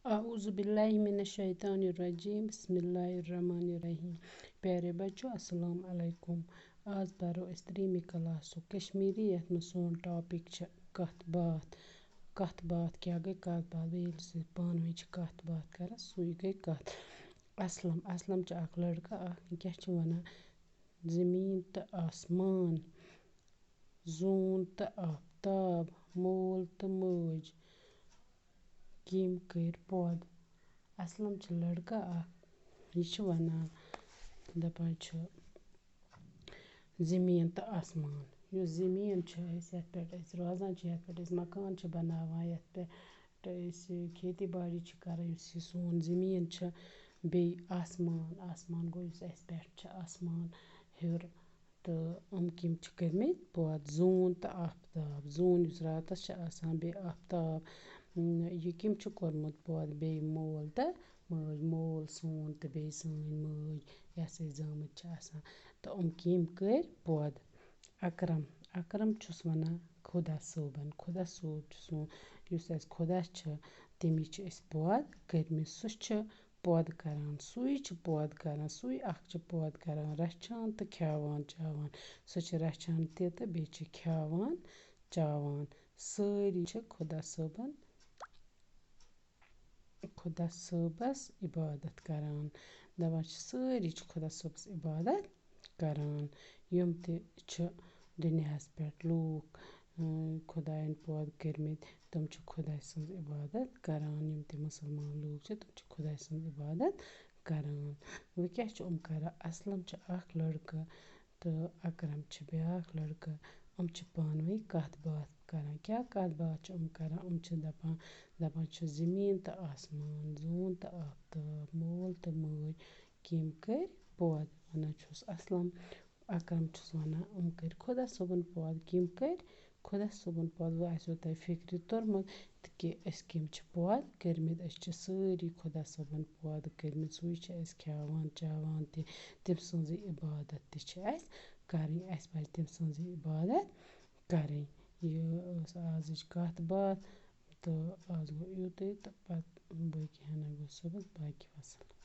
आऊज़ु बिल्लाहि मिनश्शैतानिर्रजीम बिस्मिल्लाहिर्रहमानिर्रहीम। प्यारे बच्चों अस्सलाम अलैकुम। आज परो अस 3वीं क्लासुक कश्मीरी यथ में सोन टॉपिक कथ बात। कथ बात क्या गई कथ बात ये पानी कथ बात कर सुई गई कथ। असलम असलम अख लड़का क्या वना ज़मीन तो आसमान जून तो आफ्ताब मोल तो मज किम कर पौध। असलम लड़का यह वनान दपान ज़मीन तो आसमान युस ज़मीन ये पे रोजान ये पे मकान बनावान ये पे खेती बाड़ी करान युस यह सोन ज़मीन बे आसमान आसमान गो युस अस पे आसमान हेर तो किम कर्मित पौध जून तो आफ्ताब जून युस रातस आसान बे आफ्ताब यह किम कोरमुत पौध बे मोल तो मज मोल सोन तो बे सान मज यस जामत आसान तो किम कर पौध। अकरम अकरम चुस वनान खुदा सोबन खुदा सोब सोन युस अस खुदा तमिस पौध कर्मित सह पौध करान सुई पौध करान सुई अख पौध करान रचान तो खावान चावान सह रचान तो बे खावान चावान सारी खुदा सोबस इबादत करान दपान सारी खुदा सोबस इबादत करान यम ते दुनियास पे लूक खुदायन पौध कर्मित तम खुदा सज इबादत करान यम ते मुसलमान लूक तम खुदा सज इबादत करान। वो क्या करान असलम अख लड़का तो अकरम ब्याक लड़का पान वन कथ बात करान क्या कथ बात करान दपान ज़मीन तो आसमान जून तो आफ्ताब मोल तो मज किम कर पौध वनान असलम अकरम वनान कर खुदा सोबन पौध किम कर खुदा सोबन पौध वो आसो तह फिक्र तोरमुत कि अस कम पौध कर्मित सारी खुदा सोबन पौध कर्मित सुई अस खावान चावान तम सज इबादत अस करें अस पज तम सज इबादत करें। यह आजिच कथ बात तो आज गो युतुई तो बाकी हना गो सुबह बाकी वसलम।